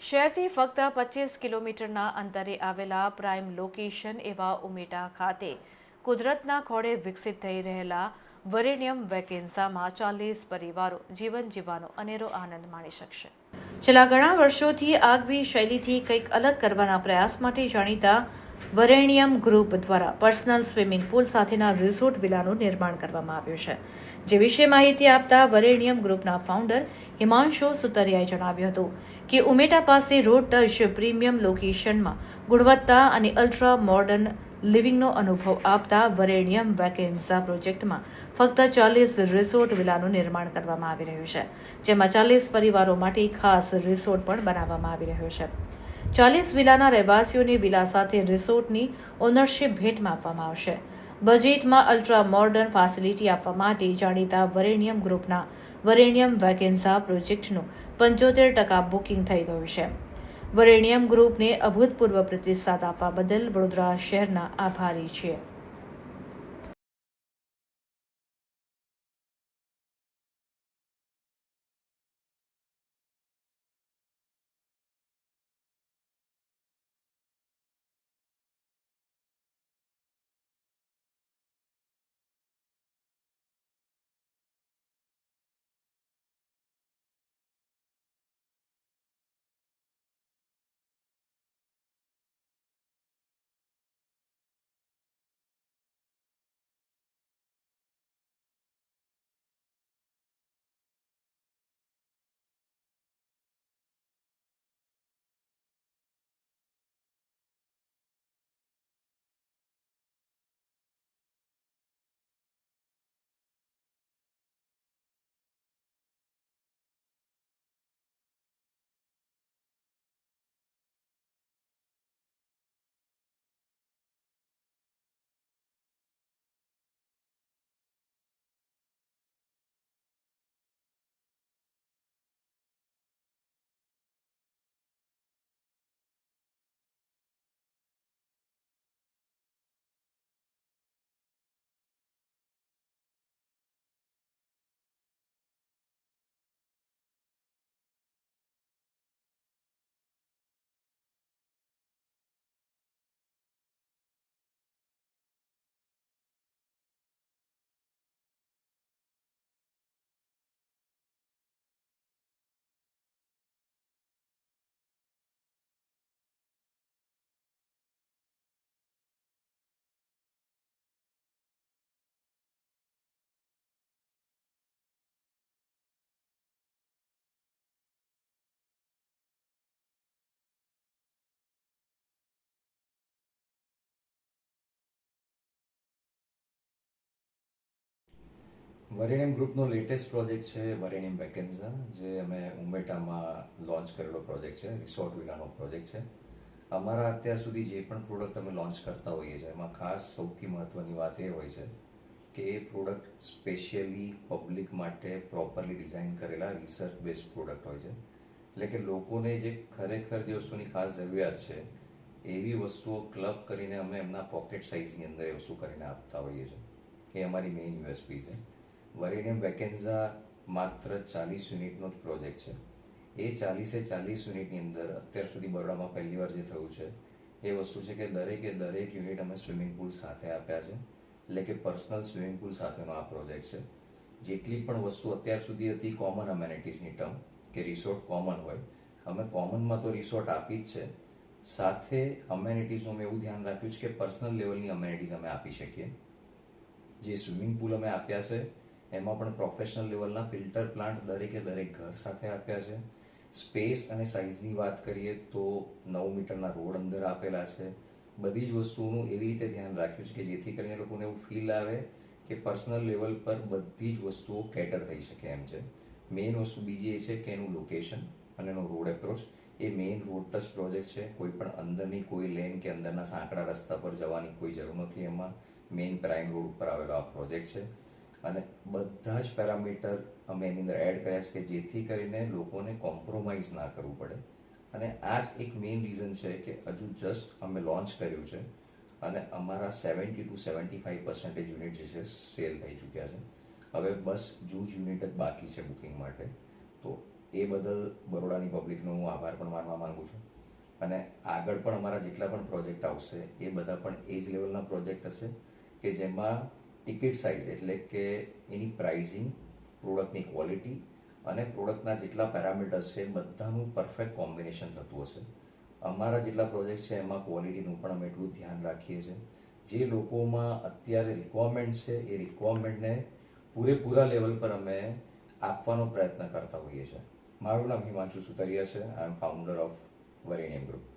શહેરથી ફક્ત 25 કિલોમીટરના અંતરે આવેલા પ્રાઇમ લોકેશન એવા ઉમેટા ખાતે કુદરતના ખોળે વિકસિત થઈ રહેલા વરેણ્યમ વેકેન્સામાં 40 પરિવારો જીવન જીવવાનો અનેરો આનંદ માણી શકશે. છેલ્લા ઘણા વર્ષોથી આગવી શૈલીથી કંઈક અલગ કરવાના પ્રયાસ માટે જાણીતા વરેણ્યમ ગ્રુપ દ્વારા પર્સનલ સ્વિમિંગ પુલ સાથેના રિસોર્ટ વિલાનું નિર્માણ કરવામાં આવ્યું છે. જે વિશે માહિતી આપતા વરેણ્યમ ગ્રુપના ફાઉન્ડર હિમાંશુ સુતરિયાએ જણાવ્યું હતું કે ઉમેટા પાસે રોડ ટચ પ્રીમિયમ લોકેશનમાં ગુણવત્તા અને અલ્ટ્રા મોડર્ન લિવિંગનો અનુભવ આપતા વરેણ્યમ વેકેન્સા પ્રોજેક્ટમાં ફક્ત 40 રિસોર્ટ વિલાનું નિર્માણ કરવામાં આવી રહ્યું છે, જેમાં 40 પરિવારો માટે ખાસ રિસોર્ટ પણ બનાવવામાં આવી રહ્યો છે. 40 વિલાના રહેવાસીઓને વિલા સાથે રિસોર્ટની ઓનરશિપ ભેટમાં આપવામાં આવશે. બજેટમાં અલ્ટ્રા મોડર્ન ફેસિલિટી આપવા માટે જાણીતા વરેણ્યમ ગ્રુપના વરેણ્યમ વેકેન્સા પ્રોજેક્ટનું 75% બુકિંગ થઈ ગયું છે. વરેણ્યમ ગ્રુપને અભૂતપૂર્વ પ્રતિસાદ આપવા બદલ વડોદરા શહેરના આભારી છીએ. વરેણ્યમ ગ્રુપનો લેટેસ્ટ પ્રોજેક્ટ છે વરેણ્યમ વેકેન્સા, જે અમે ઉમેટામાં લોન્ચ કરેલો પ્રોજેક્ટ છે. રિસોર્ટ વિલાનો પ્રોજેક્ટ છે. અમારા અત્યાર સુધી જે પણ પ્રોડક્ટ અમે લોન્ચ કરતા હોઈએ છીએ એમાં ખાસ સૌથી મહત્વની વાત એ હોય છે કે એ પ્રોડક્ટ સ્પેશિયલી પબ્લિક માટે પ્રોપરલી ડિઝાઇન કરેલા રિસર્ચ બેઝડ પ્રોડક્ટ હોય છે. એટલે કે લોકોને જે ખરેખર જે વસ્તુની ખાસ જરૂરિયાત છે એવી વસ્તુઓ ક્લબ કરીને અમે એમના પોકેટ સાઇઝની અંદર એ વસ્તુ કરીને આપતા હોઈએ છીએ. એ અમારી મેઇન યુએસપી છે. વરેણ્યમ વેકેન્સા માત્ર 40 યુનિટનો જ પ્રોજેક્ટ છે. એ 40 યુનિટની અંદર અત્યાર સુધી બરોડામાં પહેલી વાર જે થયું છે એ વસ્તુ છે કે દરેક યુનિટ અમે સ્વિમિંગ પુલ સાથે આપ્યા છે. એટલે કે પર્સનલ સ્વિમિંગ પુલ સાથેનો આ પ્રોજેક્ટ છે. જેટલી પણ વસ્તુ અત્યાર સુધી હતી કોમન અમેનિટીઝની ટર્મ કે રિસોર્ટ કોમન હોય, અમે કોમનમાં તો રિસોર્ટ આપી જ છે. સાથે અમેનિટીઝનું અમે એવું ધ્યાન રાખ્યું છે કે પર્સનલ લેવલની અમેનિટીઝ અમે આપી શકીએ. જે સ્વિમિંગ પુલ અમે આપ્યા છે એમાં પણ પ્રોફેશનલ લેવલના ફિલ્ટર પ્લાન્ટ દરેક ઘર સાથે આપ્યા છે. સ્પેસ અને સાઇઝની વાત કરીએ તો 9 મીટરના રોડ અંદર આપેલા છે. બધી જ વસ્તુઓનું એવી રીતે ધ્યાન રાખ્યું છે કે જેથી કરીને લોકોને એવું ફીલ આવે કે પર્સનલ લેવલ પર બધી જ વસ્તુઓ કેટર થઈ શકે એમ છે. મેઇન વસ્તુ બીજી એ છે કે એનું લોકેશન અને એનો રોડ એપ્રોચ એ મેઇન રોડ ટચ પ્રોજેક્ટ છે. કોઈ પણ અંદરની કોઈ લેન કે અંદરના સાંકડા રસ્તા પર જવાની કોઈ જરૂર નથી. એમાં મેઇન પ્રાઇમ રોડ ઉપર આવેલો આ પ્રોજેક્ટ છે અને બધા જ પેરામીટર અમે એની અંદર એડ કર્યા છે કે જેથી કરીને લોકોને કોમ્પ્રોમાઇઝ ના કરવું પડે. અને આ જ એક મેઇન રીઝન છે કે હજુ જસ્ટ અમે લોન્ચ કર્યું છે અને અમારા 70 to 75% યુનિટ જે છે સેલ થઈ ચૂક્યા છે. હવે બસ જૂજ યુનિટ જ બાકી છે બુકિંગ માટે. તો એ બદલ બરોડાની પબ્લિકનો હું આભાર પણ માનવા માંગુ છું. અને આગળ પણ અમારા જેટલા પણ પ્રોજેક્ટ આવશે એ બધા પણ એ જ લેવલના પ્રોજેક્ટ હશે કે જેમાં ટિકિટ સાઇઝ એટલે કે એની પ્રાઇઝિંગ, પ્રોડક્ટની ક્વોલિટી અને પ્રોડક્ટના જેટલા પેરામીટર્સ છે એ બધાનું પરફેક્ટ કોમ્બિનેશન થતું હશે. અમારા જેટલા પ્રોજેક્ટ છે એમાં ક્વોલિટીનું પણ અમે એટલું ધ્યાન રાખીએ છીએ. જે લોકોમાં અત્યારે રિક્વાયરમેન્ટ છે એ રિક્વાયરમેન્ટને પૂરેપૂરા લેવલ પર અમે આપવાનો પ્રયત્ન કરતા હોઈએ છીએ. મારું નામ હિમાંશુ સુતરિયા છે. આઈ એમ ફાઉન્ડર ઓફ વરેણ્યમ ગ્રુપ.